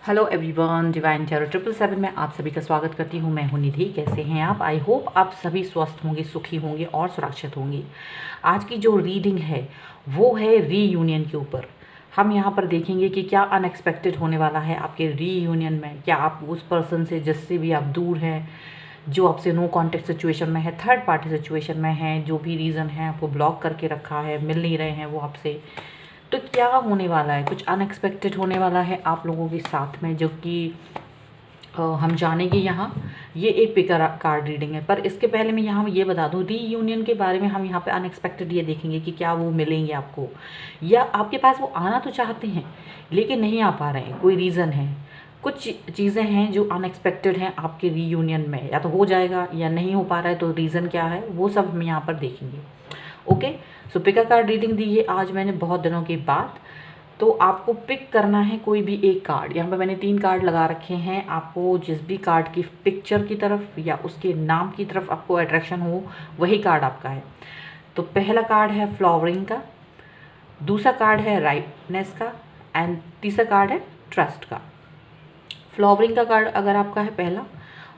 Hello everyone, divine tarot 777 में आप सभी का स्वागत करती हूँ। मैं हूँ निधि। कैसे हैं आप? आई होप आप सभी स्वस्थ होंगे, सुखी होंगे और सुरक्षित होंगे। आज की जो रीडिंग है वो है रीयूनियन के ऊपर। हम यहाँ पर देखेंगे कि क्या अनएक्सपेक्टेड होने वाला है आपके रीयूनियन में। क्या आप उस पर्सन से जिससे भी आप दूर हैं, जो आपसे नो कॉन्टेक्ट सिचुएशन में है, थर्ड पार्टी सिचुएशन में है, जो भी रीज़न है आपको ब्लॉक करके रखा है, मिल नहीं रहे हैं वो आपसे, तो क्या होने वाला है? कुछ अनएक्सपेक्टेड होने वाला है आप लोगों के साथ में, जो कि हम जानेंगे यहाँ। ये एक पिकर कार्ड रीडिंग है, पर इसके पहले मैं यहाँ ये बता दूँ रीयूनियन के बारे में। हम यहाँ पे अनएक्सपेक्टेड ये देखेंगे कि क्या वो मिलेंगे आपको, या आपके पास वो आना तो चाहते हैं लेकिन नहीं आ पा रहे हैं, कोई रीज़न है। कुछ चीज़ें हैं जो अनएक्सपेक्टेड हैं आपके रीयूनियन में, या तो हो जाएगा या नहीं हो पा रहा है, तो रीज़न क्या है वो सब हम यहाँ पर देखेंगे। Okay, so pick a card reading दी है आज मैंने बहुत दिनों के बाद। तो आपको पिक करना है कोई भी एक कार्ड। यहाँ पे मैंने 3 कार्ड लगा रखे हैं। आपको जिस भी कार्ड की पिक्चर की तरफ या उसके नाम की तरफ आपको अट्रैक्शन हो, वही कार्ड आपका है। तो पहला कार्ड है फ्लावरिंग का, दूसरा कार्ड है राइटनेस का, एंड तीसरा कार्ड है ट्रस्ट का। फ्लावरिंग का कार्ड अगर आपका है पहला,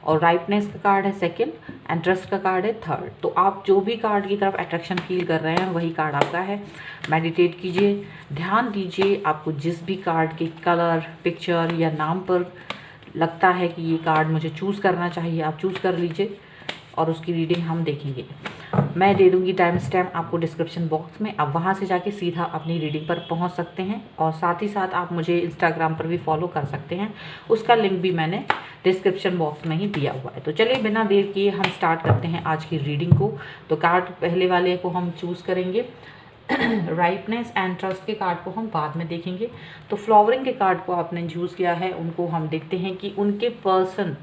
और राइटनेस का कार्ड है सेकंड, एंड ट्रस्ट का कार्ड है थर्ड। तो आप जो भी कार्ड की तरफ अट्रैक्शन फील कर रहे हैं वही कार्ड आपका है। मेडिटेट कीजिए, ध्यान दीजिए, आपको जिस भी कार्ड के कलर, पिक्चर या नाम पर लगता है कि ये कार्ड मुझे चूज़ करना चाहिए, आप चूज़ कर लीजिए और उसकी रीडिंग हम देखेंगे। मैं दे दूंगी टाइम स्टैम्प आपको डिस्क्रिप्शन बॉक्स में, आप वहाँ से जाके सीधा अपनी रीडिंग पर पहुँच सकते हैं। और साथ ही साथ आप मुझे इंस्टाग्राम पर भी फॉलो कर सकते हैं, उसका लिंक भी मैंने डिस्क्रिप्शन बॉक्स में ही दिया हुआ है। तो चलिए बिना देर किए हम स्टार्ट करते हैं आज की रीडिंग को। तो कार्ड पहले वाले को हम चूज़ करेंगे, राइटनेस एंड ट्रस्ट के कार्ड को हम बाद में देखेंगे। तो फ्लावरिंग के कार्ड को आपने चूज़ किया है, उनको हम देखते हैं कि उनके पर्सन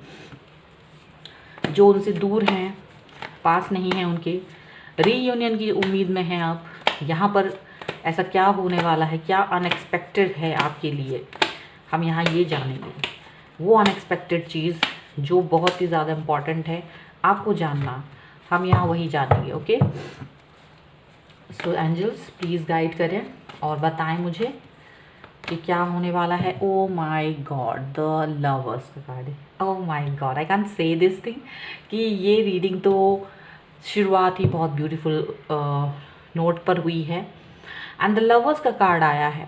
जो उनसे दूर हैं, पास नहीं हैं, उनके रीयूनियन की उम्मीद में हैं आप। यहाँ पर ऐसा क्या होने वाला है, क्या अनएक्सपेक्टेड है आपके लिए, हम यहाँ ये जानेंगे। वो अनएक्सपेक्टेड चीज़ जो बहुत ही ज़्यादा इम्पॉर्टेंट है आपको जानना, हम यहाँ वही जानेंगे। Okay, so angels please guide करें और बताएं मुझे कि क्या होने वाला है। Oh my god, the lovers का कार्ड है। Oh my god, I can say this thing कि ये रीडिंग तो शुरुआत ही बहुत ब्यूटीफुल नोट पर हुई है, एंड द लवर्स का कार्ड आया है।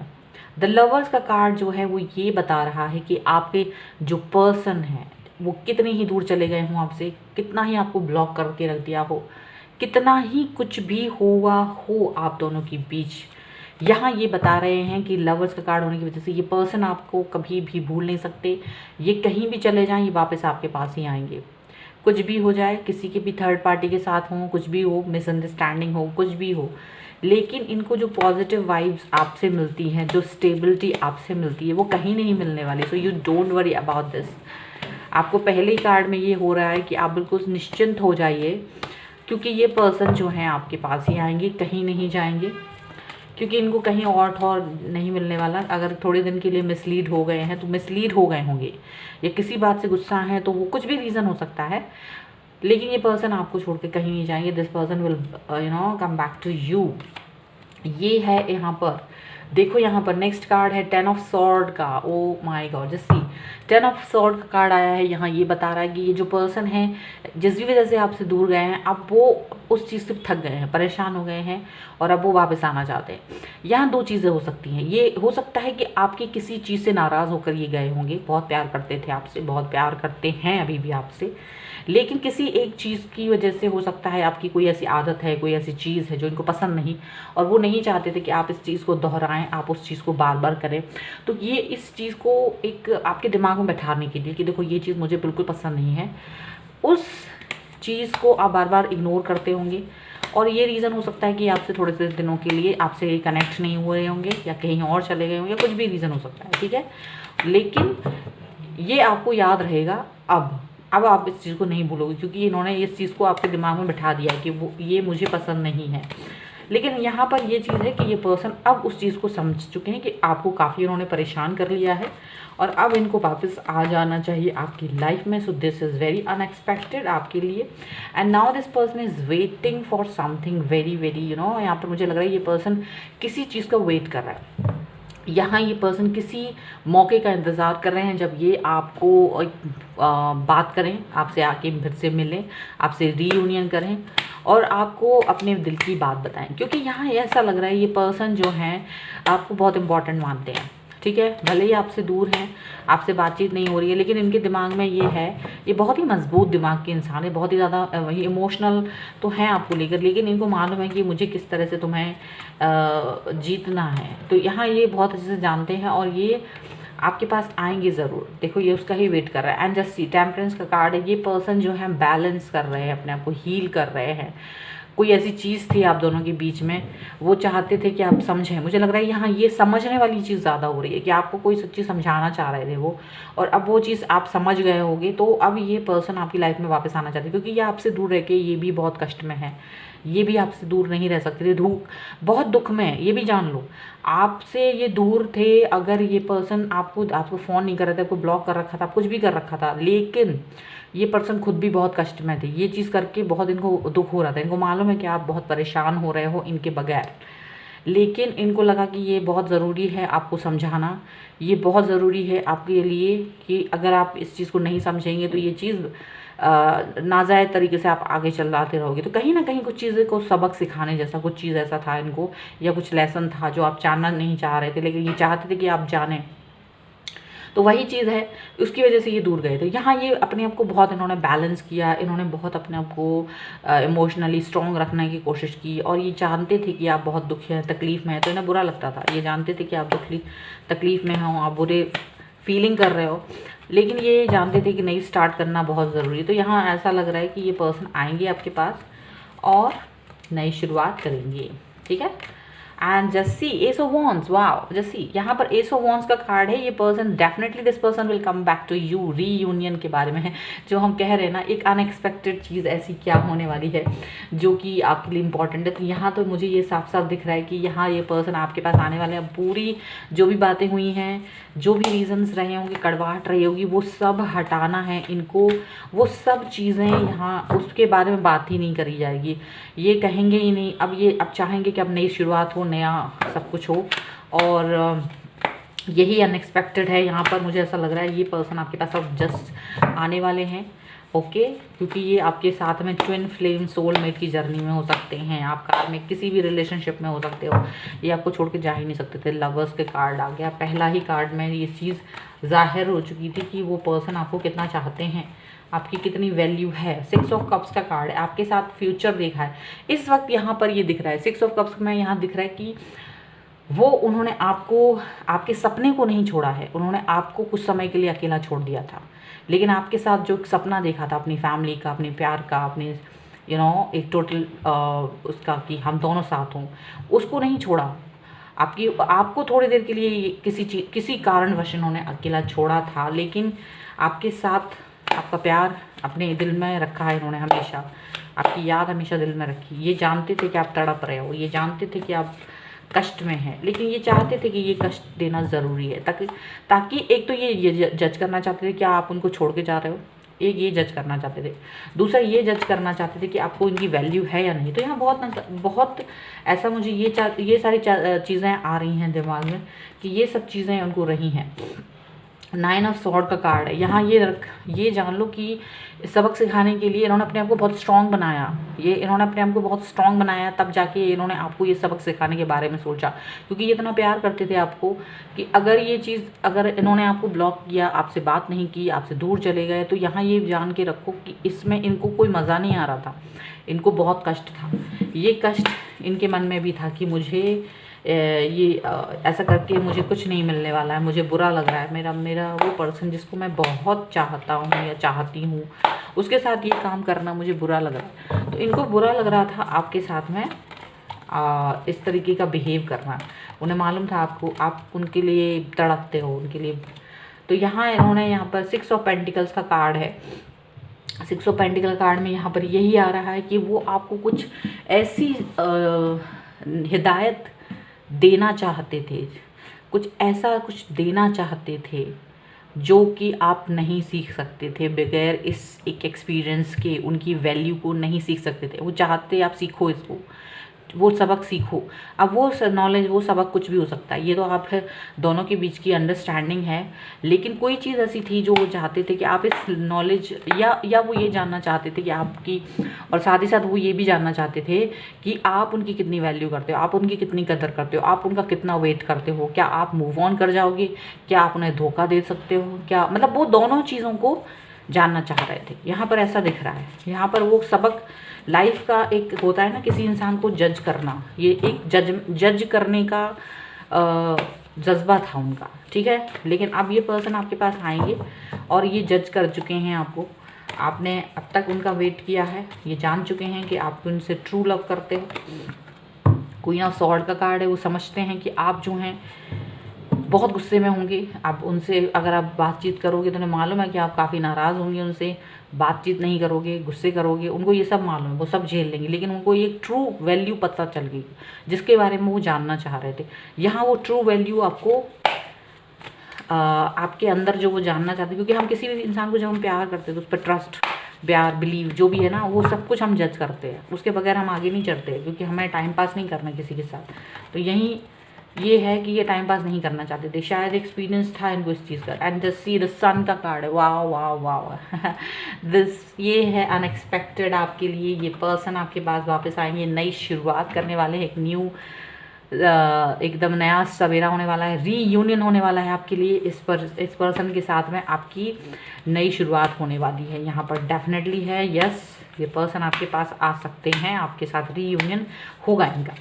द लवर्स का कार्ड जो है वो ये बता रहा है कि आपके जो पर्सन है वो कितने ही दूर चले गए हों आपसे, कितना ही आपको ब्लॉक करके रख दिया हो, कितना ही कुछ भी हुआ हो आप दोनों के बीच। यहाँ ये बता रहे हैं कि लवर्स का कार्ड होने की वजह से ये पर्सन आपको कभी भी भूल नहीं सकते। ये कहीं भी चले जाएं, ये वापस आपके पास ही आएंगे। कुछ भी हो जाए, किसी के भी थर्ड पार्टी के साथ हो, कुछ भी हो, मिसअंडरस्टैंडिंग हो, कुछ भी हो, लेकिन इनको जो पॉजिटिव वाइब्स आपसे मिलती हैं, जो स्टेबिलिटी आपसे मिलती है, वो कहीं नहीं मिलने वाली। So you don't worry about this. आपको पहले ही कार्ड में ये हो रहा है कि आप बिल्कुल निश्चिंत हो जाइए, क्योंकि ये पर्सन जो हैं आपके पास ही आएंगे, कहीं नहीं जाएंगे, क्योंकि इनको कहीं और ठौर नहीं मिलने वाला। अगर थोड़े दिन के लिए मिसलीड हो गए हैं तो मिसलीड हो गए होंगे, या किसी बात से गुस्सा है, तो वो कुछ भी रीज़न हो सकता है, लेकिन ये पर्सन आपको छोड़ के कहीं नहीं जाएंगे। This person will come back to you. ये है यहाँ पर, देखो यहाँ पर नेक्स्ट कार्ड है 10 ऑफ सॉर्ड का। Oh my God, just see 10 of sword का कार्ड आया है। यहाँ ये बता रहा है कि ये जो पर्सन है, जिस भी वजह से आपसे दूर गए हैं, अब वो उस चीज़ से थक गए हैं, परेशान हो गए हैं, और अब वो वापस आना चाहते हैं। यहाँ 2 चीज़ें हो सकती हैं। ये हो सकता है कि आपकी किसी चीज़ से नाराज़ होकर ये गए होंगे, बहुत प्यार करते थे आपसे, बहुत प्यार करते हैं अभी भी आपसे, लेकिन किसी एक चीज़ की वजह से हो सकता है, आपकी कोई ऐसी आदत है, कोई ऐसी चीज़ है जो इनको पसंद नहीं, और वो नहीं चाहते थे कि आप इस चीज़ को दोहराएं, आप उस चीज़ को बार बार करें। तो ये इस चीज़ को एक आपके दिमाग में बैठाने के लिए कि देखो ये चीज़ मुझे बिल्कुल पसंद नहीं है, उस चीज़ को आप बार बार इग्नोर करते होंगे। और ये रीज़न हो सकता है कि आपसे थोड़े से दिनों के लिए आपसे कनेक्ट नहीं हुए होंगे, या कहीं और चले गए होंगे, कुछ भी रीज़न हो सकता है, ठीक है। लेकिन ये आपको याद रहेगा। अब आप इस चीज़ को नहीं भूलोगे, क्योंकि इन्होंने इस चीज़ को आपके दिमाग में बैठा दिया है कि वो ये मुझे पसंद नहीं है। लेकिन यहाँ पर ये चीज़ है कि ये पर्सन अब उस चीज़ को समझ चुके हैं कि आपको काफ़ी इन्होंने परेशान कर लिया है, और अब इनको वापस आ जाना चाहिए आपकी लाइफ में। So this is very unexpected आपके लिए, and now this person is waiting for something very very, यहाँ पर मुझे लग रहा है ये पर्सन किसी चीज़ का वेट कर रहा है। यहाँ ये पर्सन किसी मौके का इंतज़ार कर रहे हैं जब ये आपको बात करें, आपसे आके फिर से मिलें, आपसे रीयूनियन करें और आपको अपने दिल की बात बताएं, क्योंकि यहाँ ऐसा लग रहा है ये पर्सन जो हैं आपको बहुत इम्पॉर्टेंट मानते हैं। ठीक है, भले ही आपसे दूर हैं, आपसे बातचीत नहीं हो रही है, लेकिन इनके दिमाग में ये है, ये बहुत ही मजबूत दिमाग के इंसान है, बहुत ही ज़्यादा इमोशनल तो हैं आपको लेकर, लेकिन इनको मालूम है कि मुझे किस तरह से तुम्हें जीतना है। तो यहाँ ये बहुत अच्छे से जानते हैं और ये आपके पास आएंगे ज़रूर। देखो ये उसका ही वेट कर रहा है। एंड जस्ट सी, टेम्परेंस का कार्ड है। ये पर्सन जो है बैलेंस कर रहे हैं, अपने आप को हील कर रहे हैं। कोई ऐसी चीज़ थी आप दोनों के बीच में, वो चाहते थे कि आप समझें। मुझे लग रहा है यहाँ ये समझने वाली चीज़ ज़्यादा हो रही है कि आपको कोई सच्ची समझाना चाह रहे थे वो, और अब वो चीज़ आप समझ गए होगे। तो अब ये पर्सन आपकी लाइफ में वापस आना चाहते हैं, क्योंकि ये आपसे दूर रह के ये भी बहुत कष्ट में है, ये भी आपसे दूर नहीं रह सकते थे, बहुत दुख में है, ये भी जान लो। आपसे ये दूर थे, अगर ये पर्सन आपको फ़ोन नहीं कर रहा था, आपको ब्लॉक कर रखा था, कुछ भी कर रखा था, लेकिन ये पर्सन खुद भी बहुत कष्ट में थे। ये चीज़ करके बहुत इनको दुख हो रहा था। इनको मालूम है कि आप बहुत परेशान हो रहे हो इनके बगैर, लेकिन इनको लगा कि ये बहुत ज़रूरी है आपको समझाना, ये बहुत ज़रूरी है आपके लिए कि अगर आप इस चीज़ को नहीं समझेंगे तो ये चीज़ नाजायज़ तरीके से आप आगे चलाते रहोगे। तो कहीं ना कहीं कुछ चीज़ें को सबक सिखाने जैसा कुछ चीज़ ऐसा था इनको, या कुछ लेसन था जो आप जानना नहीं चाह रहे थे, लेकिन ये चाहते थे कि आप जानें। तो वही चीज़ है, उसकी वजह से ये दूर गए थे। यहाँ ये अपने आप को बहुत इन्होंने बैलेंस किया, इन्होंने बहुत अपने आप को इमोशनली स्ट्रॉन्ग रखने की कोशिश की, और ये जानते थे कि आप बहुत दुखी हैं, तकलीफ़ में हैं, तो इन्हें बुरा लगता था। ये जानते थे कि आप तकलीफ़ में हो, आप बुरे फीलिंग कर रहे हो, लेकिन ये जानते थे कि नहीं, स्टार्ट करना बहुत ज़रूरी है। तो यहाँ ऐसा लग रहा है कि ये पर्सन आएंगे आपके पास और नई शुरुआत करेंगे। ठीक है, and just see ace of wands, wow, just see यहाँ पर एस ऑफ वॉन्ड्स का कार्ड है। ये person definitely, this person will come back to you. Reunion के बारे में है जो हम कह रहे हैं ना, एक अनएक्सपेक्टेड चीज़ ऐसी क्या होने वाली है जो कि आपके लिए इंपॉर्टेंट है। तो यहाँ तो मुझे ये साफ साफ दिख रहा है कि यहाँ ये पर्सन आपके पास आने वाले हैं। पूरी जो भी बातें हुई हैं, जो भी रीजंस रहे होंगे, कड़वाहट रही होगी, वो सब हटाना है इनको। वो सब चीज़ें यहाँ उसके बारे में बात ही नहीं करी जाएगी, ये कहेंगे ही नहीं। अब चाहेंगे कि अब नई शुरुआत हो, नया सब कुछ हो, और यही अनएक्सपेक्टेड है यहाँ पर। मुझे ऐसा लग रहा है ये पर्सन आपके पास अब जस्ट आने वाले हैं। ओके, क्योंकि ये आपके साथ में ट्विन फ्लेम सोलमेट की जर्नी में हो सकते हैं, आप कार में किसी भी रिलेशनशिप में हो सकते हो, ये आपको छोड़ के जा ही नहीं सकते थे। लवर्स के कार्ड आ गया, पहला ही कार्ड में ये चीज़ जाहिर हो चुकी थी कि वो पर्सन आपको कितना चाहते हैं, आपकी कितनी वैल्यू है। 6 ऑफ कप्स का कार्ड है, आपके साथ फ्यूचर देखा है इस वक्त यहाँ पर। ये दिख रहा है 6 ऑफ कप्स में, यहाँ दिख रहा है कि वो उन्होंने आपको, आपके सपने को नहीं छोड़ा है, उन्होंने आपको कुछ समय के लिए अकेला छोड़ दिया था, लेकिन आपके साथ जो सपना देखा था अपनी फैमिली का, अपने प्यार का, अपने एक टोटल उसका कि हम दोनों साथ हों, उसको नहीं छोड़ा। आपको थोड़ी देर के लिए किसी कारणवश इन्होंने अकेला छोड़ा था, लेकिन आपके साथ आपका प्यार अपने दिल में रखा है इन्होंने हमेशा, आपकी याद हमेशा दिल में रखी। ये जानते थे कि आप तड़प रहे हो, ये जानते थे कि आप कष्ट में हैं, लेकिन ये चाहते थे कि ये कष्ट देना ज़रूरी है, ताकि एक तो ये जज करना चाहते थे कि आप उनको छोड़ के जा रहे हो, एक ये जज करना चाहते थे, दूसरा ये जज करना चाहते थे कि आपको इनकी वैल्यू है या नहीं। तो यहाँ बहुत ऐसा मुझे ये सारी चीज़ें आ रही हैं दिमाग में कि ये सब चीज़ें उनको रही हैं। 9 ऑफ स्वॉर्ड का कार्ड है यहाँ। ये जान लो कि सबक सिखाने के लिए इन्होंने अपने आप को बहुत स्ट्रॉन्ग बनाया, इन्होंने अपने आप को बहुत स्ट्रॉन्ग बनाया, तब जाके इन्होंने आपको ये सबक सिखाने के बारे में सोचा, क्योंकि ये इतना प्यार करते थे आपको कि अगर इन्होंने आपको ब्लॉक किया, आपसे बात नहीं की, आपसे दूर चले गए, तो यहाँ ये जान के रखो कि इसमें इनको कोई मज़ा नहीं आ रहा था, इनको बहुत कष्ट था। ये कष्ट इनके मन में भी था कि मुझे ऐसा करके मुझे कुछ नहीं मिलने वाला है, मुझे बुरा लग रहा है, मेरा वो पर्सन जिसको मैं बहुत चाहता हूँ या चाहती हूँ, उसके साथ ये काम करना मुझे बुरा लग रहा है। तो इनको बुरा लग रहा था आपके साथ में इस तरीके का बिहेव करना। उन्हें मालूम था आप उनके लिए तड़पते हो, उनके लिए। तो यहाँ पर 6 ऑफ पेंटिकल्स का कार्ड है। 6 ऑफ पेंटिकल कार्ड में यहाँ पर यही आ रहा है कि वो आपको कुछ ऐसी हिदायत देना चाहते थे, कुछ देना चाहते थे जो कि आप नहीं सीख सकते थे बगैर इस एक एक्सपीरियंस के, उनकी वैल्यू को नहीं सीख सकते थे। वो चाहते आप सीखो इसको, वो सबक सीखो। अब वो नॉलेज, वो सबक कुछ भी हो सकता है, ये तो आप दोनों के बीच की अंडरस्टैंडिंग है। लेकिन कोई चीज़ ऐसी थी जो वो चाहते थे कि आप इस नॉलेज, या वो ये जानना चाहते थे कि आपकी, और साथ ही साथ वो ये भी जानना चाहते थे कि आप उनकी कितनी वैल्यू करते हो, आप उनकी कितनी कदर करते हो, आप उनका कितना वेट करते हो, क्या आप मूव ऑन कर जाओगे, क्या आप उन्हें धोखा दे सकते हो, क्या, मतलब वो दोनों चीज़ों को जानना चाह रहे थे। यहाँ पर ऐसा दिख रहा है, यहाँ पर वो सबक लाइफ का एक होता है ना, किसी इंसान को जज करना, ये एक जज करने का जज्बा था उनका, ठीक है। लेकिन अब ये पर्सन आपके पास आएंगे और ये जज कर चुके हैं आपको, आपने अब तक उनका वेट किया है, ये जान चुके हैं कि आप उनसे ट्रू लव करते हो। क्वीन ऑफ सॉर्ड का कार्ड है, वो समझते हैं कि आप जो हैं बहुत गुस्से में होंगे। आप उनसे अगर आप बातचीत करोगे तो उन्हें मालूम है कि आप काफ़ी नाराज़ होंगे, उनसे बातचीत नहीं करोगे, गुस्से करोगे, उनको ये सब मालूम है, वो सब झेल लेंगे। लेकिन उनको ये ट्रू वैल्यू पता चल गई जिसके बारे में वो जानना चाह रहे थे। यहाँ वो ट्रू वैल्यू आपको आपके अंदर जो वो जानना चाहते हैं, क्योंकि हम किसी भी इंसान को जब हम प्यार करते हैं तो उस पर ट्रस्ट, प्यार, बिलीव जो भी है ना, वो सब कुछ हम जज करते हैं, उसके बगैर हम आगे नहीं चढ़ते, क्योंकि हमें टाइम पास नहीं करना किसी के साथ। तो यहीं ये है कि ये टाइम पास नहीं करना चाहते थे, शायद एक्सपीरियंस था इनको इस चीज़ का। एंड द सी, द सन का कार्ड है, वाह वाह वाह दिस, ये है अनएक्सपेक्टेड आपके लिए। ये पर्सन आपके पास वापस आएंगे, नई शुरुआत करने वाले हैं, एक न्यू एकदम नया सवेरा होने वाला है, रीयूनियन होने वाला है आपके लिए। इस पर्सन के साथ में आपकी नई शुरुआत होने वाली है, यहाँ पर डेफिनेटली है। यस, ये पर्सन आपके पास आ सकते हैं, आपके साथ रीयूनियन होगा इनका।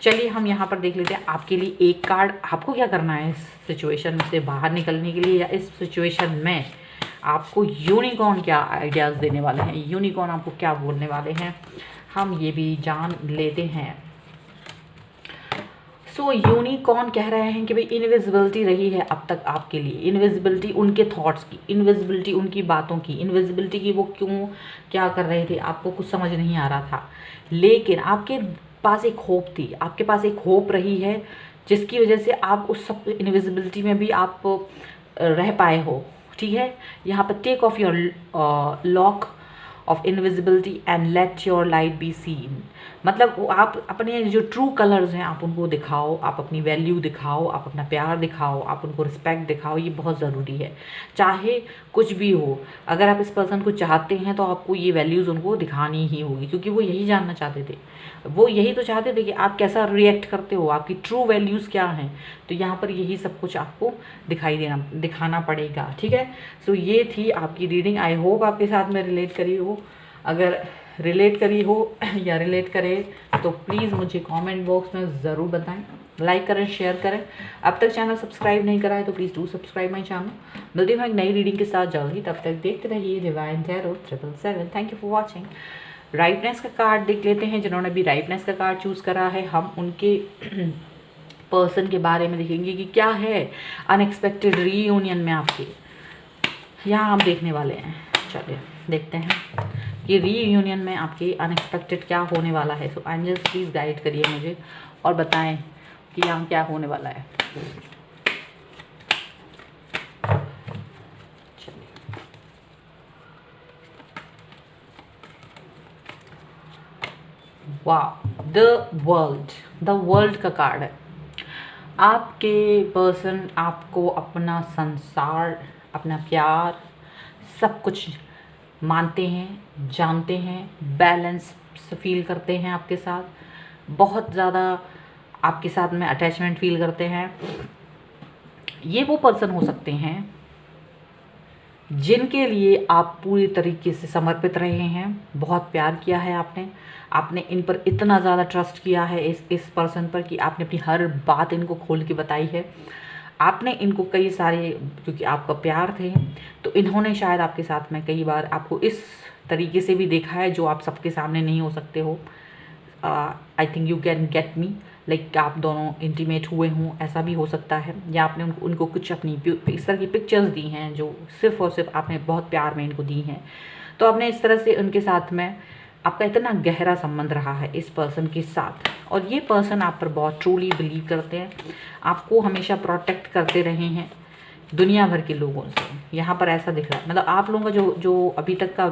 चलिए हम यहाँ पर देख लेते हैं आपके लिए एक कार्ड, आपको क्या करना है इस सिचुएशन से बाहर निकलने के लिए, या इस सिचुएशन में आपको यूनिकॉर्न क्या आइडियाज़ देने वाले हैं, यूनिकॉर्न आपको क्या बोलने वाले हैं, हम ये भी जान लेते हैं। सो यूनिकॉर्न कह रहे हैं कि भाई इनविजिबिलिटी रही है अब तक आपके लिए, इनविजिबिलिटी उनके थॉट्स की, इनविजिबिलिटी उनकी बातों की, इनविजिबिलिटी की वो क्यों क्या कर रहे थे आपको कुछ समझ नहीं आ रहा था। लेकिन आपके पास एक होप थी, आपके पास एक होप रही है जिसकी वजह से आप उस सब इनविजिबिलिटी में भी आप रह पाए हो, ठीक है। यहाँ पर take off your lock of invisibility and let your light be seen, मतलब वो आप अपने जो ट्रू कलर्स हैं आप उनको दिखाओ, आप अपनी वैल्यू दिखाओ, आप अपना प्यार दिखाओ, आप उनको रिस्पेक्ट दिखाओ, ये बहुत ज़रूरी है। चाहे कुछ भी हो, अगर आप इस पर्सन को चाहते हैं तो आपको ये वैल्यूज़ उनको दिखानी ही होगी, क्योंकि वो यही जानना चाहते थे, वो यही तो चाहते थे कि आप कैसा रिएक्ट करते हो, आपकी ट्रू वैल्यूज़ क्या हैं। तो यहाँ पर यही सब कुछ आपको दिखाना पड़ेगा, ठीक है। सो ये थी आपकी रीडिंग, आई होप आपके साथ में रिलेट करी हो। अगर रिलेट करी हो या रिलेट करे तो प्लीज़ मुझे कमेंट बॉक्स में ज़रूर बताएं, लाइक करें, शेयर करें। अब तक चैनल सब्सक्राइब नहीं करा है तो please do subscribe my channel. मिलती हूँ एक नई रीडिंग के साथ जल्दी, तब तक देखते रहिए divine tarot 777। Thank you for watching. Rightness का कार्ड देख लेते हैं, जिन्होंने भी राइटनेस का कार्ड चूज़ करा है, हम उनके पर्सन के बारे में देखेंगे कि क्या है अनएक्सपेक्टेड रीयूनियन में आपके, यहाँ हम देखने वाले हैं। चलिए देखते हैं कि रीयूनियन में आपके अनएक्सपेक्टेड क्या होने वाला है। सो एंजल्स प्लीज़ गाइड करिए मुझे और बताएं कि यहाँ क्या होने वाला है। वाह, द वर्ल्ड का कार्ड है। आपके पर्सन आपको अपना संसार, अपना प्यार, सब कुछ मानते हैं, जानते हैं, बैलेंस फील करते हैं आपके साथ, बहुत ज़्यादा आपके साथ में अटैचमेंट फील करते हैं। ये वो पर्सन हो सकते हैं जिनके लिए आप पूरी तरीके से समर्पित रहे हैं, बहुत प्यार किया है आपने इन पर इतना ज़्यादा ट्रस्ट किया है इस पर्सन पर कि आपने अपनी हर बात इनको खोल के बताई है। आपने इनको कई सारे, क्योंकि आपका प्यार थे तो इन्होंने शायद आपके साथ में कई बार आपको इस तरीके से भी देखा है जो आप सबके सामने नहीं हो सकते हो। I think you can get me, like आप दोनों इंटीमेट हुए हों, ऐसा भी हो सकता है। या आपने उनको कुछ अपनी इस तरह की पिक्चर्स दी हैं जो सिर्फ़ और सिर्फ आपने बहुत प्यार में इनको दी हैं। तो आपने इस तरह से उनके साथ में आपका इतना गहरा संबंध रहा है इस पर्सन के साथ, और ये पर्सन आप पर बहुत ट्रूली बिलीव करते हैं, आपको हमेशा प्रोटेक्ट करते रहे हैं दुनिया भर के लोगों से। यहाँ पर ऐसा दिख रहा है, मतलब आप लोगों का जो अभी तक का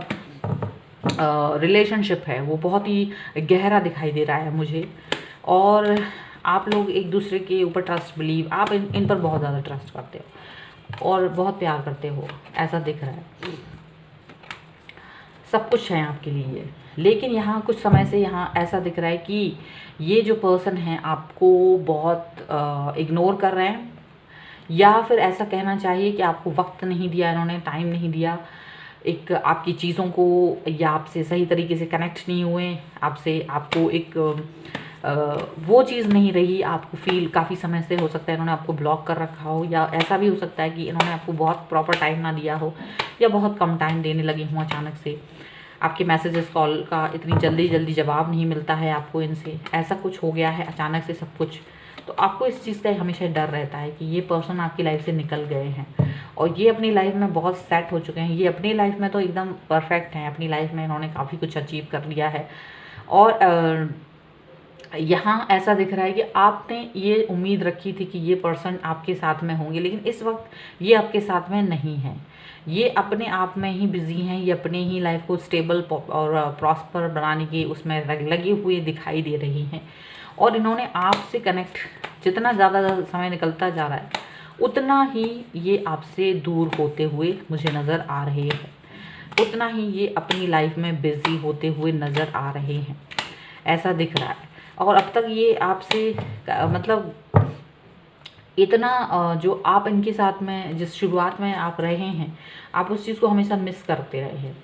रिलेशनशिप है वो बहुत ही गहरा दिखाई दे रहा है मुझे। और आप लोग एक दूसरे के ऊपर ट्रस्ट बिलीव, आप इन पर बहुत ज़्यादा ट्रस्ट करते हो और बहुत प्यार करते हो, ऐसा दिख रहा है। सब कुछ है आपके लिए, लेकिन यहाँ कुछ समय से यहाँ ऐसा दिख रहा है कि ये जो पर्सन है आपको बहुत इग्नोर कर रहे हैं, या फिर ऐसा कहना चाहिए कि आपको वक्त नहीं दिया इन्होंने, टाइम नहीं दिया एक आपकी चीज़ों को, या आपसे सही तरीके से कनेक्ट नहीं हुए आपसे, आपको एक वो चीज़ नहीं रही आपको फील। काफ़ी समय से हो सकता है इन्होंने आपको ब्लॉक कर रखा हो, या ऐसा भी हो सकता है कि इन्होंने आपको बहुत प्रॉपर टाइम ना दिया हो, या बहुत कम टाइम देने लगे हों अचानक से। आपके मैसेजेस कॉल का इतनी जल्दी जवाब नहीं मिलता है आपको इनसे, ऐसा कुछ हो गया है अचानक से सब कुछ। तो आपको इस चीज़ का हमेशा डर रहता है कि ये पर्सन आपकी लाइफ से निकल गए हैं और ये अपनी लाइफ में बहुत सेट हो चुके हैं, ये अपनी लाइफ में तो एकदम परफेक्ट हैं, अपनी लाइफ में इन्होंने काफ़ी कुछ अचीव कर लिया है। और यहाँ ऐसा दिख रहा है कि आपने ये उम्मीद रखी थी कि ये पर्सन आपके साथ में होंगे, लेकिन इस वक्त ये आपके साथ में नहीं है। ये अपने आप में ही बिजी हैं, ये अपने ही लाइफ को स्टेबल और प्रॉस्पर बनाने की उसमें लगे हुए दिखाई दे रही हैं। और इन्होंने आपसे कनेक्ट, जितना ज़्यादा समय निकलता जा रहा है उतना ही ये आपसे दूर होते हुए मुझे नज़र आ रहे हैं, उतना ही ये अपनी लाइफ में बिजी होते हुए नज़र आ रहे हैं, ऐसा दिख रहा है। और अब तक ये आपसे मतलब इतना जो आप इनके साथ में जिस शुरुआत में आप रहे हैं, आप उस चीज़ को हमेशा मिस करते रहे हैं।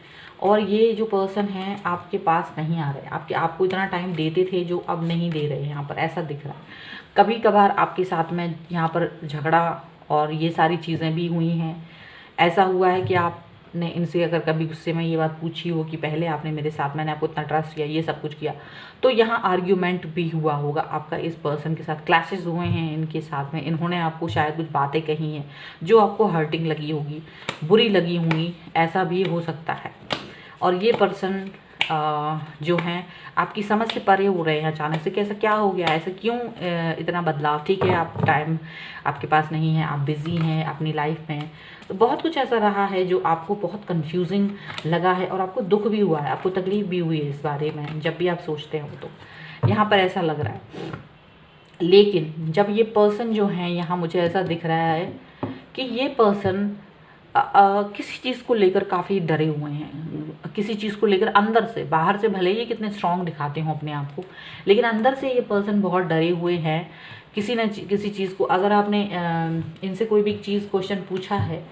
और ये जो पर्सन है आपके पास नहीं आ रहे, आपको इतना टाइम देते थे जो अब नहीं दे रहे हैं यहाँ पर, ऐसा दिख रहा है। कभी कभार आपके साथ में यहाँ पर झगड़ा और ये सारी चीज़ें भी हुई हैं। ऐसा हुआ है कि आपने इनसे अगर कभी गुस्से में ये बात पूछी हो कि पहले आपने मेरे साथ, मैंने आपको इतना ट्रस्ट किया, ये सब कुछ किया, तो यहाँ आर्ग्यूमेंट भी हुआ होगा आपका इस पर्सन के साथ, क्लैशेस हुए हैं इनके साथ में। इन्होंने आपको शायद कुछ बातें कही हैं जो आपको हर्टिंग लगी होगी, बुरी लगी होंगी, ऐसा भी हो सकता है। और ये पर्सन जो हैं आपकी समझ से परे हो रहे हैं अचानक से, कैसा क्या हो गया, ऐसा क्यों इतना बदलाव। ठीक है, आप टाइम आपके पास नहीं है, आप बिज़ी हैं अपनी लाइफ में, तो बहुत कुछ ऐसा रहा है जो आपको बहुत कंफ्यूजिंग लगा है और आपको दुख भी हुआ है, आपको तकलीफ़ भी हुई है इस बारे में जब भी आप सोचते हो, तो यहाँ पर ऐसा लग रहा है। लेकिन जब ये पर्सन जो हैं यहाँ मुझे ऐसा दिख रहा है कि ये पर्सन किसी चीज़ को लेकर काफ़ी डरे हुए हैं, किसी चीज़ को लेकर अंदर से। बाहर से भले ही कितने स्ट्रांग दिखाते हो अपने आप को, लेकिन अंदर से ये पर्सन बहुत डरे हुए हैं किसी न किसी चीज़ को। अगर आपने इनसे कोई भी चीज़ क्वेश्चन पूछा है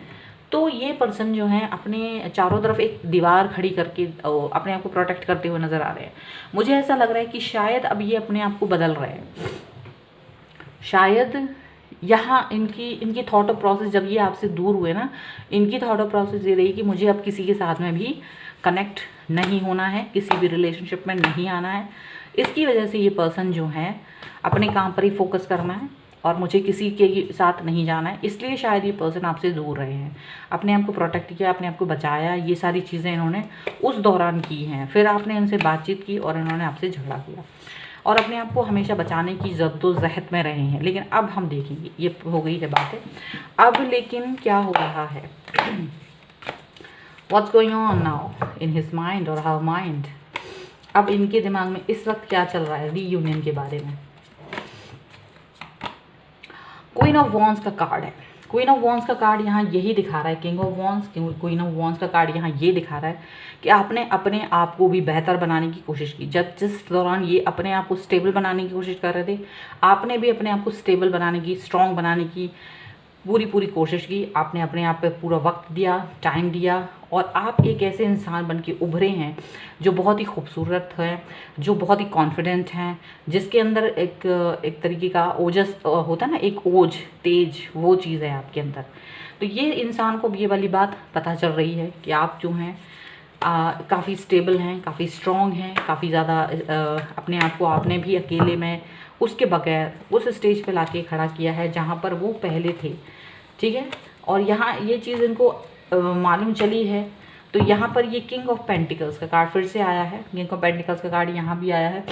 तो ये पर्सन जो है अपने चारों तरफ एक दीवार खड़ी करके अपने आप को प्रोटेक्ट करते हुए नज़र आ रहे हैं। मुझे ऐसा लग रहा है कि शायद अब ये अपने आप को बदल रहे हैं, शायद यहाँ इनकी थॉट ऑफ प्रोसेस, जब ये आपसे दूर हुए ना, इनकी थॉट ऑफ प्रोसेस ये रही कि मुझे अब किसी के साथ में भी कनेक्ट नहीं होना है, किसी भी रिलेशनशिप में नहीं आना है। इसकी वजह से ये पर्सन जो है अपने काम पर ही फोकस करना है और मुझे किसी के साथ नहीं जाना है, इसलिए शायद ये पर्सन आपसे दूर रहे हैं। अपने आप को प्रोटेक्ट किया, अपने आप को बचाया, ये सारी चीज़ें इन्होंने उस दौरान की हैं। फिर आपने इनसे बातचीत की और इन्होंने आपसे झगड़ा किया और अपने आप को हमेशा बचाने की जद्दोजहद में रहे हैं। लेकिन अब हम देखेंगे, ये हो गई है बातें। अब लेकिन क्या हो रहा है, what's going on now in his mind और हर माइंड। अब इनके दिमाग में इस वक्त क्या चल रहा है रीयूनियन के बारे में। क्वीन ऑफ वॉन्ड्स का कार्ड है। क्वीन ऑफ वॉन्ड्स का कार्ड यहाँ यही दिखा रहा है, king of wands, queen of wands का कार्ड यहाँ ये दिखा रहा है कि आपने अपने आप को भी बेहतर बनाने की कोशिश की। जब जिस दौरान ये अपने आप को स्टेबल बनाने की कोशिश कर रहे थे, आपने भी अपने आप को स्टेबल बनाने की, स्ट्रॉन्ग बनाने की पूरी कोशिश की। आपने अपने आप पे पूरा वक्त दिया, टाइम दिया, और आप एक ऐसे इंसान बन के उभरे हैं जो बहुत ही खूबसूरत है, जो बहुत ही कॉन्फिडेंट हैं, जिसके अंदर एक तरीके का ओजस होता है ना, एक ओज, तेज, वो चीज़ है आपके अंदर। तो ये इंसान को ये वाली बात पता चल रही है कि आप जो हैं काफ़ी स्टेबल हैं, काफ़ी स्ट्रॉन्ग हैं, काफ़ी ज़्यादा अपने आप को आपने भी अकेले में उसके बगैर उस स्टेज पे लाके खड़ा किया है जहाँ पर वो पहले थे। ठीक है, और यहाँ ये चीज़ इनको मालूम चली है। तो यहाँ पर ये किंग ऑफ पेंटिकल्स का कार्ड फिर से आया है, किंग ऑफ पेंटिकल्स का कार्ड यहाँ भी आया है,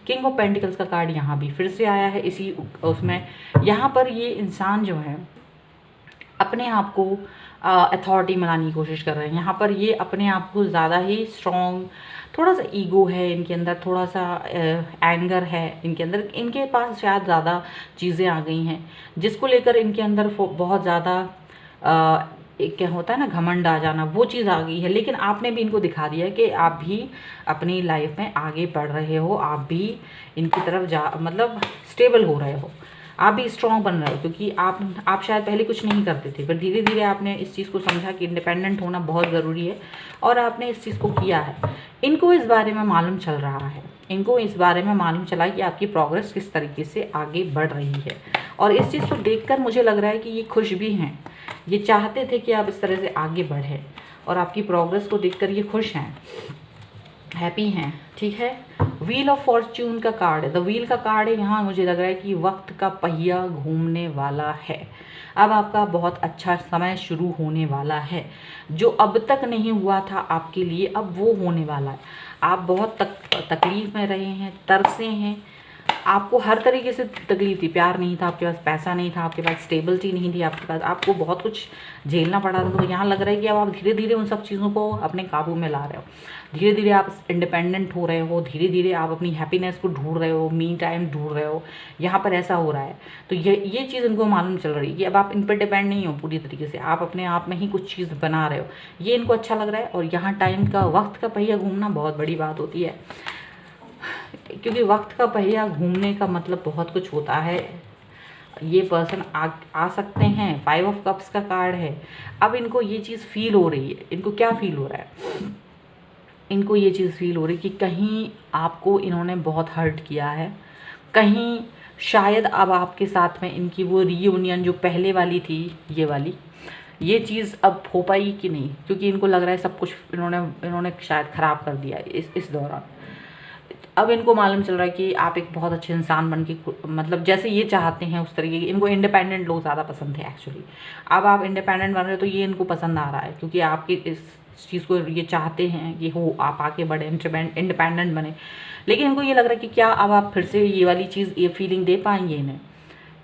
किंग ऑफ पेंटिकल्स का कार्ड यहाँ भी फिर से आया है इसी उसमें। यहाँ पर ये इंसान जो है अपने आप को अथॉरिटी बनाने की कोशिश कर रहे हैं। यहाँ पर ये अपने आप को ज़्यादा ही स्ट्रॉन्ग, थोड़ा सा ईगो है इनके अंदर, थोड़ा सा एंगर है इनके अंदर, इनके पास शायद ज़्यादा चीज़ें आ गई हैं जिसको लेकर इनके अंदर बहुत ज़्यादा एक क्या होता है ना, घमंड आ जाना, वो चीज़ आ गई है। लेकिन आपने भी इनको दिखा दिया है कि आप भी अपनी लाइफ में आगे बढ़ रहे हो, आप भी इनकी तरफ मतलब स्टेबल हो रहे हो, आप भी स्ट्रॉन्ग बन रहे हो। क्योंकि आप शायद पहले कुछ नहीं करते थे, पर धीरे धीरे आपने इस चीज़ को समझा कि इंडिपेंडेंट होना बहुत ज़रूरी है और आपने इस चीज़ को किया है। इनको इस बारे में मालूम चल रहा है, इनको इस बारे में मालूम चला कि आपकी प्रोग्रेस किस तरीके से आगे बढ़ रही है। और इस चीज़ को देखकर मुझे लग रहा है कि ये खुश भी हैं, ये चाहते थे कि आप इस तरह से आगे बढ़ें, और आपकी प्रोग्रेस को देखकर ये खुश हैं, हैप्पी हैं। ठीक है, व्हील ऑफ फॉर्च्यून का कार्ड है, द व्हील का कार्ड है। यहाँ मुझे लग रहा है कि वक्त का पहिया घूमने वाला है, अब आपका बहुत अच्छा समय शुरू होने वाला है। जो अब तक नहीं हुआ था आपके लिए, अब वो होने वाला है। आप बहुत तकलीफ में रहे हैं, तरसे हैं, आपको हर तरीके से तकलीफ थी, प्यार नहीं था आपके पास, पैसा नहीं था आपके पास, स्टेबिलिटी नहीं थी आपके पास, आपको बहुत कुछ झेलना पड़ा था। तो यहाँ लग रहा है कि अब आप धीरे धीरे उन सब चीज़ों को अपने काबू में ला रहे हो, धीरे धीरे आप इंडिपेंडेंट हो रहे हो, धीरे धीरे आप अपनी हैप्पीनेस को ढूंढ रहे हो, मी टाइम ढूंढ रहे हो। यहाँ पर ऐसा हो रहा है, तो ये चीज़ इनको मालूम चल रही है कि अब आप इन पर डिपेंड नहीं हो पूरी तरीके से, आप अपने आप में ही कुछ चीज़ बना रहे हो। ये इनको अच्छा लग रहा है। और यहाँ टाइम का, वक्त का पहिया घूमना बहुत बड़ी बात होती है, क्योंकि वक्त का पहिया घूमने का मतलब बहुत कुछ होता है। ये पर्सन आ सकते हैं, 5 ऑफ कप्स का कार्ड है। अब इनको ये चीज़ फील हो रही है, इनको क्या फील हो रहा है, इनको ये चीज़ फील हो रही है कि कहीं आपको इन्होंने बहुत हर्ट किया है, कहीं शायद अब आपके साथ में इनकी वो रीयूनियन जो पहले वाली थी, ये चीज़ अब हो पाई कि नहीं, क्योंकि इनको लग रहा है सब कुछ इन्होंने शायद ख़राब कर दिया इस दौरान। अब इनको मालूम चल रहा है कि आप एक बहुत अच्छे इंसान बन के, मतलब जैसे ये चाहते हैं उस तरीके की, इनको इंडिपेंडेंट लोग ज़्यादा पसंद थे एक्चुअली। अब आप इंडिपेंडेंट बन रहे हो तो ये इनको पसंद आ रहा है, क्योंकि आपकी इस चीज़ को ये चाहते हैं कि हो आप आके बड़े इंडिपेंडेंट बने। लेकिन इनको ये लग रहा है कि क्या अब आप फिर से ये वाली चीज़, ये फीलिंग दे पाएंगे इन्हें,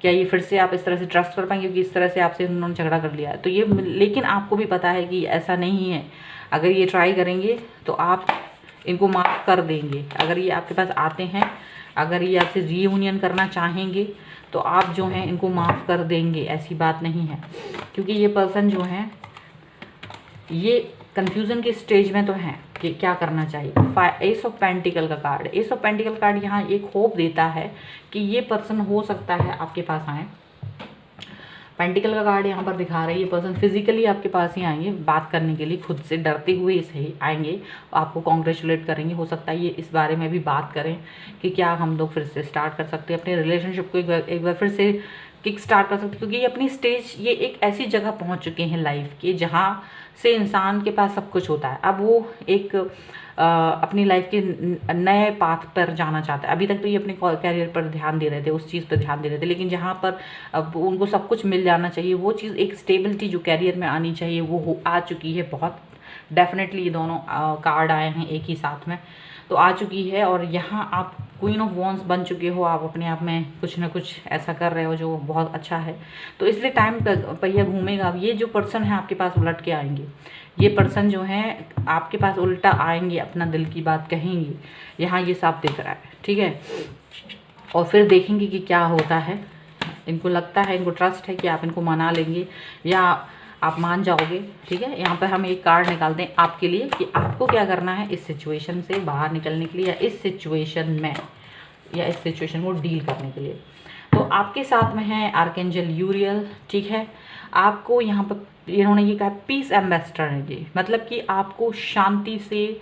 क्या ये फिर से आप इस तरह से ट्रस्ट कर पाएंगे, क्योंकि इस तरह से आपसे उन्होंने झगड़ा कर लिया है। तो ये, लेकिन आपको भी पता है कि ऐसा नहीं है, अगर ये ट्राई करेंगे तो आप इनको माफ़ कर देंगे। अगर ये आपके पास आते हैं, अगर ये आपसे रीयूनियन करना चाहेंगे तो आप जो हैं इनको माफ़ कर देंगे, ऐसी बात नहीं है। क्योंकि ये पर्सन जो हैं ये कन्फ्यूज़न के स्टेज में तो हैं कि क्या करना चाहिए। एस ऑफ पेंटिकल का card, S of pentacle card यहाँ एक होप देता है कि ये पर्सन हो सकता है आपके पास आए। पेंटिकल का कार्ड यहाँ पर दिखा रहा है ये पर्सन फिजिकली आपके पास ही आएंगे, बात करने के लिए खुद से डरते हुए सही आएंगे, आपको कॉन्ग्रेचुलेट करेंगे। हो सकता है ये इस बारे में भी बात करें कि क्या हम लोग फिर से स्टार्ट कर सकते हैं अपने रिलेशनशिप को, एक बार फिर से किक स्टार्ट कर सकते हैं। क्योंकि ये अपनी स्टेज, ये एक ऐसी जगह पहुँच चुके हैं लाइफ के जहाँ से इंसान के पास सब कुछ होता है। अब वो एक अपनी लाइफ के नए पाथ पर जाना चाहता है। अभी तक तो ये अपने कैरियर पर ध्यान दे रहे थे, उस चीज़ पर ध्यान दे रहे थे, लेकिन जहाँ पर अब उनको सब कुछ मिल जाना चाहिए, वो चीज़, एक स्टेबिलिटी जो कैरियर में आनी चाहिए वो आ चुकी है। बहुत डेफिनेटली ये दोनों कार्ड आए हैं एक ही साथ में, तो आ चुकी है। और यहाँ आप क्वीन ऑफ वॉन्स बन चुके हो, आप अपने आप में कुछ ना कुछ ऐसा कर रहे हो जो बहुत अच्छा है। तो इसलिए टाइम पहिया घूमेगा। अब ये जो पर्सन है आपके पास उलट के आएंगे, ये पर्सन जो है आपके पास उल्टा आएंगे, अपना दिल की बात कहेंगे, यहाँ ये साफ दिख रहा है। ठीक है, और फिर देखेंगे कि क्या होता है। इनको लगता है, इनको ट्रस्ट है कि आप इनको मना लेंगे या आप मान जाओगे। ठीक है, यहाँ पर हम एक कार्ड निकालते हैं आपके लिए कि आपको क्या करना है इस सिचुएशन से बाहर निकलने के लिए, या इस सिचुएशन में, या इस सिचुएशन को डील करने के लिए। तो आपके साथ में है आर्कएंजल यूरियल। ठीक है, आपको यहाँ पर इन्होंने ये कहा पीस एम्बेसडर है जी, मतलब कि आपको शांति से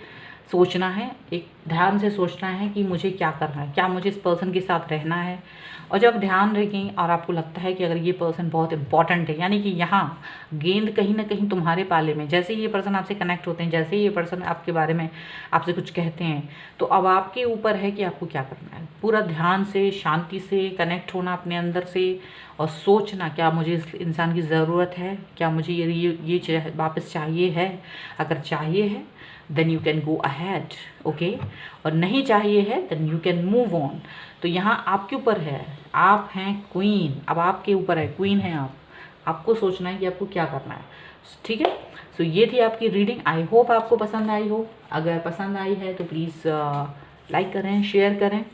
सोचना है, एक ध्यान से सोचना है कि मुझे क्या करना है, क्या मुझे इस पर्सन के साथ रहना है। और जब ध्यान रखें और आपको लगता है कि अगर ये पर्सन बहुत इंपॉर्टेंट है, यानी कि यहाँ गेंद कहीं ना कहीं तुम्हारे पाले में, जैसे ये पर्सन आपसे कनेक्ट होते हैं, जैसे ये पर्सन आपके बारे में आपसे कुछ कहते हैं, तो अब आपके ऊपर है कि आपको क्या करना है। पूरा ध्यान से, शांति से कनेक्ट होना अपने अंदर से और सोचना क्या मुझे इस इंसान की ज़रूरत है, क्या मुझे ये वापस चाहिए है। अगर चाहिए है then you can go ahead, okay, और नहीं चाहिए है then you can move on. तो यहाँ आपके ऊपर है, आप हैं क्वीन, अब आपके ऊपर है, क्वीन है आप, आपको सोचना है कि आपको क्या करना है। ठीक है। सो ये थी आपकी रीडिंग। आई होप आपको पसंद आई हो। अगर पसंद आई है तो प्लीज़ लाइक करें, शेयर करें,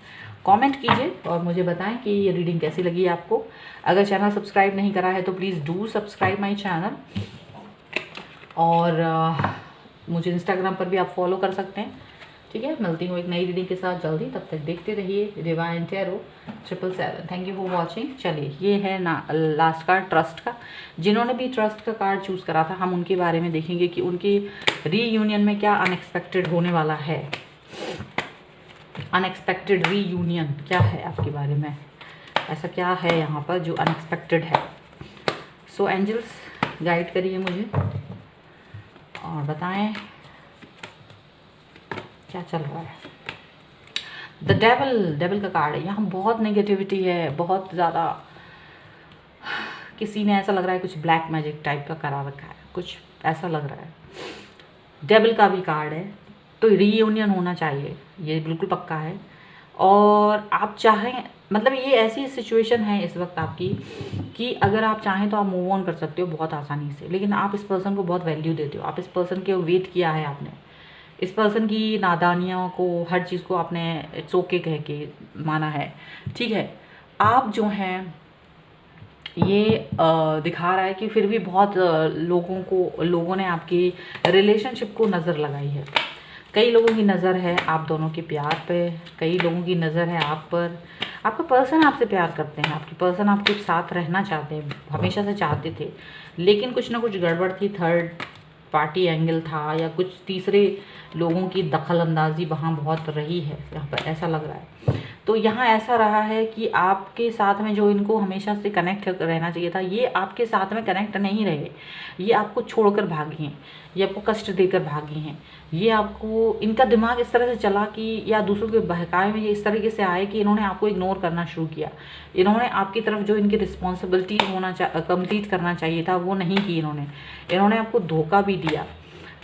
कमेंट कीजिए और मुझे बताएं कि ये रीडिंग कैसी लगी आपको। अगर चैनल सब्सक्राइब नहीं करा है तो please do subscribe my channel. और मुझे इंस्टाग्राम पर भी आप फॉलो कर सकते हैं। ठीक है, मिलती हूँ एक नई रीडिंग के साथ जल्दी। तब तक देखते रहिए divine tarot 777। Thank you for watching. चलिए, ये है ना लास्ट कार्ड ट्रस्ट का। जिन्होंने भी ट्रस्ट का कार्ड चूज़ करा था, हम उनके बारे में देखेंगे कि उनकी रीयूनियन में क्या अनएक्सपेक्टेड होने वाला है। अनएक्सपेक्टेड रीयूनियन क्या है आपके बारे में, ऐसा क्या है यहाँ पर जो अनएक्सपेक्टेड है। सो एंजल्स गाइड करिए मुझे और बताएं क्या चल रहा है। द डेविल का कार्ड है। यहाँ बहुत नेगेटिविटी है, बहुत ज़्यादा। किसी ने ऐसा लग रहा है कुछ ब्लैक मैजिक टाइप का करा रखा है, कुछ ऐसा लग रहा है। डेविल का भी कार्ड है, तो रीयूनियन होना चाहिए, ये बिल्कुल पक्का है। और आप चाहें, मतलब ये ऐसी सिचुएशन है इस वक्त आपकी कि अगर आप चाहें तो आप मूव ऑन कर सकते हो बहुत आसानी से, लेकिन आप इस पर्सन को बहुत वैल्यू देते हो। आप इस पर्सन के वेट किया है आपने, इस पर्सन की नादानियों को, हर चीज़ को आपने इट्स ओके कह के माना है। ठीक है, आप जो हैं ये दिखा रहा है कि फिर भी बहुत लोगों ने आपकी रिलेशनशिप को नज़र लगाई है। कई लोगों की नज़र है आप दोनों के प्यार पे, कई लोगों की नज़र है आप पर। आपका पर्सन आपसे प्यार करते हैं, आपके पर्सन आपके साथ रहना चाहते हैं, हमेशा से चाहते थे, लेकिन कुछ ना कुछ गड़बड़ थी। थर्ड पार्टी एंगल था या कुछ तीसरे लोगों की दखल अंदाजी वहाँ बहुत रही है, यहाँ पर ऐसा लग रहा है। तो यहाँ ऐसा रहा है कि आपके साथ में जो इनको हमेशा से कनेक्ट रहना चाहिए था, ये आपके साथ में कनेक्ट नहीं रहे। ये आपको छोड़कर भागी हैं, ये आपको कष्ट देकर भागी हैं। ये आपको, इनका दिमाग इस तरह से चला कि, या दूसरों के बहकावे में ये इस तरीके से आए कि इन्होंने आपको इग्नोर करना शुरू किया। इन्होंने आपकी तरफ जो इनकी रिस्पॉन्सिबिलिटी कंप्लीट करना चाहिए था वो नहीं की इन्होंने आपको धोखा भी दिया,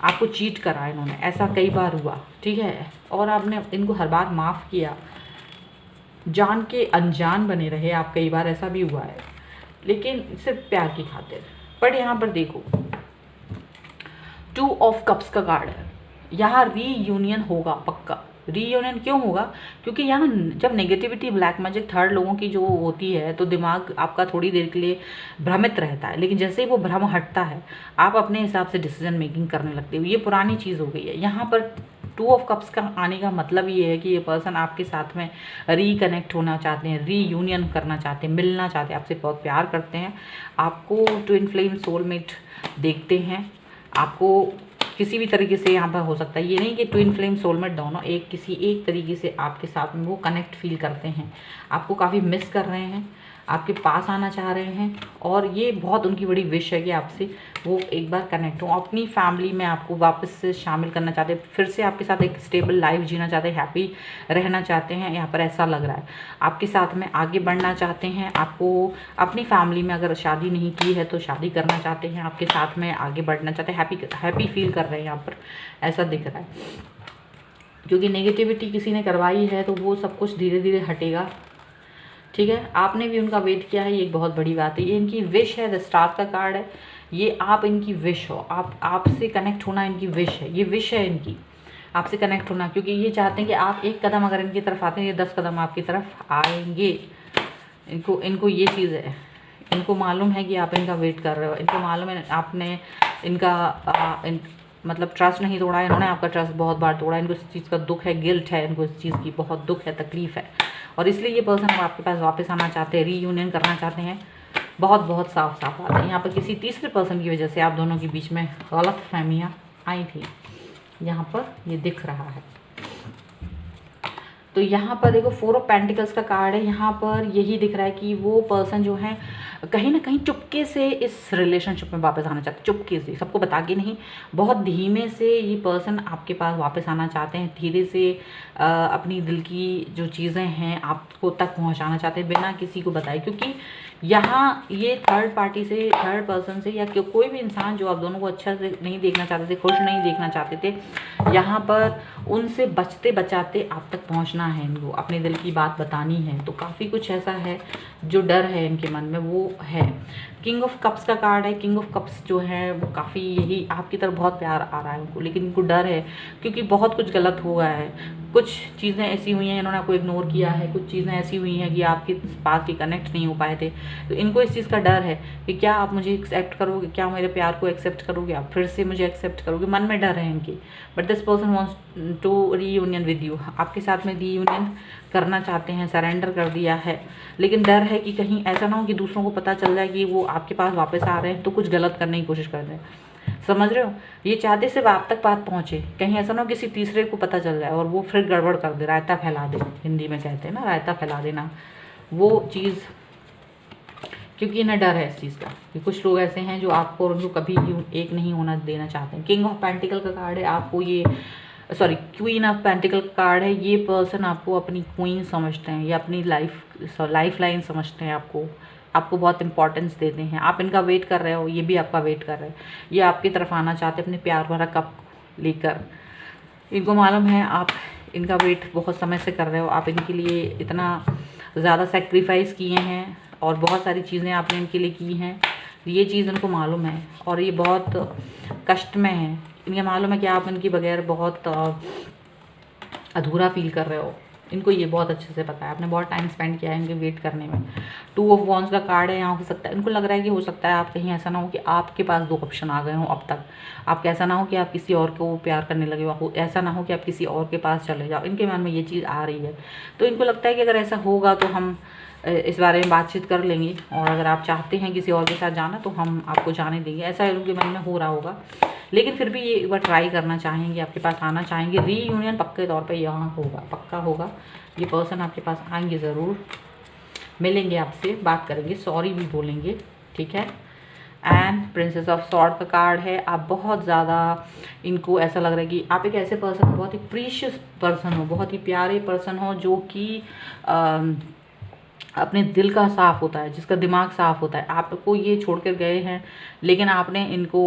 आपको चीट करा इन्होंने, ऐसा कई बार हुआ। ठीक है, और आपने इनको हर बार माफ़ किया, जान के अनजान बने रहे आप, कई बार ऐसा भी हुआ है, लेकिन सिर्फ प्यार की खातिर। पर यहाँ पर देखो 2 ऑफ कप्स का कार्ड है। यहाँ रीयूनियन होगा पक्का। रीयूनियन क्यों होगा? क्योंकि यहाँ जब नेगेटिविटी, ब्लैक मैजिक, थर्ड लोगों की जो होती है तो दिमाग आपका थोड़ी देर के लिए भ्रमित रहता है, लेकिन जैसे ही वो भ्रम हटता है आप अपने हिसाब से डिसीजन मेकिंग करने लगते हो। ये पुरानी चीज़ हो गई है। यहाँ पर 2 ऑफ कप्स का आने का मतलब ये है कि ये पर्सन आपके साथ में रिकनेक्ट होना चाहते हैं, रीयूनियन करना चाहते हैं, मिलना चाहते हैं, आपसे बहुत प्यार करते हैं, आपको ट्विन फ्लेम सोलमेट देखते हैं, आपको किसी भी तरीके से यहाँ पर हो सकता है। ये नहीं कि ट्विन फ्लेम सोलमेट दोनों किसी एक तरीके से आपके साथ में वो कनेक्ट फील करते हैं, आपको काफ़ी मिस कर रहे हैं, आपके पास आना चाह रहे हैं, और ये बहुत उनकी बड़ी विश है कि आपसे वो एक बार कनेक्ट हो, अपनी फैमिली में आपको वापस से शामिल करना चाहते हैं, फिर से आपके साथ एक स्टेबल लाइफ जीना चाहते हैं, हैप्पी रहना चाहते हैं। यहाँ पर ऐसा लग रहा है आपके साथ में आगे बढ़ना चाहते हैं, आपको अपनी फैमिली में अगर शादी नहीं की है तो शादी करना चाहते हैं, आपके साथ में आगे बढ़ना चाहते हैं, हैप्पी फील कर रहे हैं यहाँ पर, ऐसा दिख रहा है। क्योंकि नेगेटिविटी किसी ने करवाई है तो वो सब कुछ धीरे धीरे हटेगा। ठीक है, आपने भी उनका वेट किया है, ये एक बहुत बड़ी बात है। ये इनकी विश है, द स्टार का कार्ड है। ये आप इनकी विश हो, आपसे कनेक्ट होना इनकी विश है, ये विश है इनकी आपसे कनेक्ट होना, क्योंकि ये चाहते हैं कि आप एक कदम अगर इनकी तरफ आते हैं, ये 10 कदम आपकी तरफ आएंगे। इनको ये चीज़ है, इनको मालूम है कि आप इनका वेट कर रहे हो, इनको मालूम है आपने इनका मतलब ट्रस्ट नहीं तोड़ा, इन्होंने आपका ट्रस्ट बहुत बार तोड़ा, इनको इस चीज़ का दुख है, गिल्ट है, इनको इस चीज़ की बहुत दुख है, तकलीफ़ है, और इसलिए ये पर्सन अब आपके पास वापस आना चाहते हैं, रीयूनियन करना चाहते हैं। बहुत साफ बात है। यहाँ पर किसी तीसरे पर्सन की वजह से आप दोनों के बीच में गलत फहमियाँ आई थी, यहाँ पर ये दिख रहा है। तो यहाँ पर देखो 4 ऑफ पेंटिकल्स का कार्ड है। यहाँ पर यही दिख रहा है कि वो पर्सन जो है कहीं ना कहीं चुपके से इस रिलेशनशिप में वापस आना चाहते हैं, चुपके से, सबको बता के नहीं, बहुत धीमे से ये पर्सन आपके पास वापस आना चाहते हैं, धीरे से अपनी दिल की जो चीज़ें हैं आपको तक पहुंचाना चाहते हैं बिना किसी को बताए। क्योंकि यहाँ ये थर्ड पार्टी से, थर्ड पर्सन से, या कोई भी इंसान जो आप दोनों को अच्छा से नहीं देखना चाहते थे, खुश नहीं देखना चाहते थे, यहाँ पर उनसे बचते बचाते आप तक पहुँचना बोलना है इनको, अपने दिल की बात बतानी है, तो काफ़ी कुछ ऐसा है जो डर है इनके मन में वो है। किंग ऑफ कप्स का कार्ड है। किंग ऑफ कप्स जो है वो काफ़ी यही आपकी तरफ बहुत प्यार आ रहा है उनको, लेकिन इनको डर है क्योंकि बहुत कुछ गलत हुआ है। कुछ चीज़ें ऐसी हुई हैं इन्होंने आपको इग्नोर किया है, कुछ चीज़ें ऐसी हुई हैं कि आपके पास ही कनेक्ट नहीं हो पाए थे, तो इनको इस चीज़ का डर है कि क्या आप मुझे एक्सेप्ट करोगे, क्या मेरे प्यार को एक्सेप्ट करोगे, आप फिर से मुझे एक्सेप्ट करोगे, मन में डर है इनकी। But this person wants to reunion with you, आपके साथ में रीयूनियन करना चाहते हैं, सरेंडर कर दिया है, लेकिन डर है कि कहीं ऐसा ना हो कि दूसरों को पता चल जाए कि वो आपके पास वापस आ रहे हैं तो कुछ गलत करने की कोशिश कर रहे हैं। समझ रहे हो, ये चाहते सिर्फ आप तक बात पहुँचे, कहीं ऐसा ना हो किसी तीसरे को पता चल जाए और वो फिर गड़बड़ कर दे, रायता फैला दे, हिंदी में कहते हैं ना रायता फैला देना, वो चीज़, क्योंकि इन्हें डर है इस चीज़ का कि कुछ लोग ऐसे हैं जो आपको और उनको कभी एक नहीं होना देना चाहते हैं। किंग ऑफ पेंटिकल का कार्ड है, आपको ये क्वीन ऑफ पेंटिकल का कार्ड है। ये पर्सन आपको अपनी क्वीन समझते हैं या अपनी लाइफ लाइन समझते हैं, आपको बहुत इंपॉर्टेंस देते हैं। आप इनका वेट कर रहे हो, ये भी आपका वेट कर रहे हैं, ये आपकी तरफ आना चाहते हैं अपने प्यार भरा कप लेकर। इनको मालूम है आप इनका वेट बहुत समय से कर रहे हो, आप इनके लिए इतना ज़्यादा सेक्रीफाइस किए हैं और बहुत सारी चीज़ें आपने इनके लिए की हैं, ये चीज़ इनको मालूम है और ये बहुत कष्ट में है। इन्हें मालूम है कि आप इनके बगैर बहुत अधूरा फील कर रहे हो, इनको ये बहुत अच्छे से पता है, आपने बहुत टाइम स्पेंड किया है इनके वेट करने में। 2 ऑफ वॉन्ड्स का कार्ड है, यहाँ हो सकता है इनको लग रहा है कि हो सकता है आप कहीं ऐसा ना हो कि आपके पास 2 ऑप्शन आ गए हों अब तक, आपका ऐसा ना हो कि आप किसी और को प्यार करने लगे हो, ऐसा ना हो कि आप किसी और के पास चले जाओ, इनके मन में ये चीज़ आ रही है। तो इनको लगता है कि अगर ऐसा होगा तो हम इस बारे में बातचीत कर लेंगे और अगर आप चाहते हैं किसी और के साथ जाना तो हम आपको जाने देंगे, ऐसा उनके मन में हो रहा होगा। लेकिन फिर भी ये एक बार ट्राई करना चाहेंगे, आपके पास आना चाहेंगे, रीयूनियन पक्के तौर पे यहाँ होगा, पक्का होगा। ये पर्सन आपके पास आएंगे ज़रूर, मिलेंगे आपसे, बात करेंगे, सॉरी भी बोलेंगे, ठीक है। एंड प्रिंसेस ऑफ सॉर्ड का कार्ड है। आप बहुत ज़्यादा इनको ऐसा लग रहा है कि आप एक ऐसे पर्सन हो, बहुत ही प्रीशियस पर्सन हो, बहुत ही प्यारे पर्सन हो, जो कि अपने दिल का साफ़ होता है, जिसका दिमाग साफ़ होता है। आपको ये छोड़ कर गए हैं लेकिन आपने इनको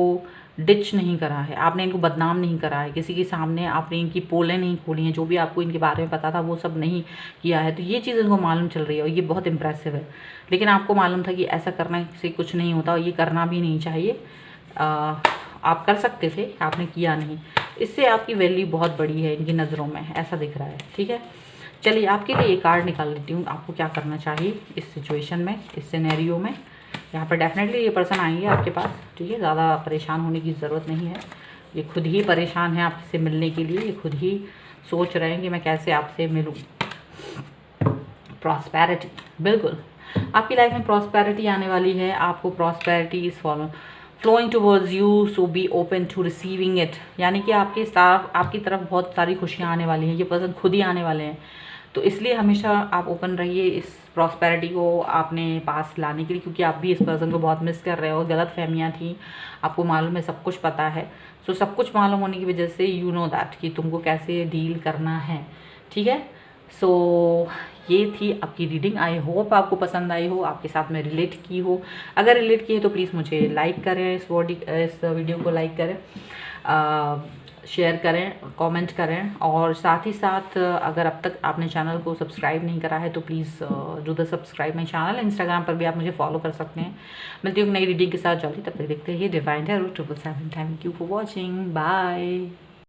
डिच नहीं करा है, आपने इनको बदनाम नहीं करा है, किसी के सामने आपने इनकी पोलें नहीं खोली हैं, जो भी आपको इनके बारे में पता था वो सब नहीं किया है। तो ये चीज़ इनको मालूम चल रही है और ये बहुत इंप्रेसिव है। लेकिन आपको मालूम था कि ऐसा करने से कुछ नहीं होता और ये करना भी नहीं चाहिए, आप कर सकते थे, आपने किया नहीं, इससे आपकी वैल्यू बहुत बड़ी है इनकी नज़रों में, ऐसा दिख रहा है, ठीक है। चलिए आपके लिए एक कार्ड निकाल लेती हूँ, आपको क्या करना चाहिए इस सिचुएशन में, इस सिनेरियो में। यहाँ पर डेफिनेटली ये पर्सन आएंगे आपके पास, ठीक है, ज़्यादा परेशान होने की ज़रूरत नहीं है, ये खुद ही परेशान है आपसे मिलने के लिए, ये खुद ही सोच रहे हैं कि मैं कैसे आपसे मिलूँ। प्रॉस्पेरिटी, बिल्कुल आपकी लाइफ में प्रॉस्पेरिटी आने वाली है, आपको prosperity is flowing towards you, so be open to receiving it, यानी कि आपकी तरफ बहुत सारी खुशियाँ आने वाली हैं, ये पर्सन खुद ही आने वाले हैं, तो इसलिए हमेशा आप ओपन रहिए इस प्रॉस्पेरिटी को आपने पास लाने के लिए, क्योंकि आप भी इस पर्सन को बहुत मिस कर रहे हो, गलत फहमियाँ थी, आपको मालूम है, सब कुछ पता है। सो सब कुछ मालूम होने की वजह से यू नो दैट कि तुमको कैसे डील करना है, ठीक है। सो ये थी आपकी रीडिंग, आई होप आपको पसंद आई हो, आपके साथ में रिलेट की हो। अगर रिलेट की है तो प्लीज़ मुझे लाइक करें, इस वीडियो को लाइक करें, शेयर करें, कमेंट करें, और साथ ही साथ अगर अब तक आपने चैनल को सब्सक्राइब नहीं करा है तो please do the subscribe my channel. Instagram पर भी आप मुझे फॉलो कर सकते हैं। मिलती हूँ नई रीडिंग के साथ जल्दी, तब तक देखते रहिए divine tarot 777। Thank you for watching, bye.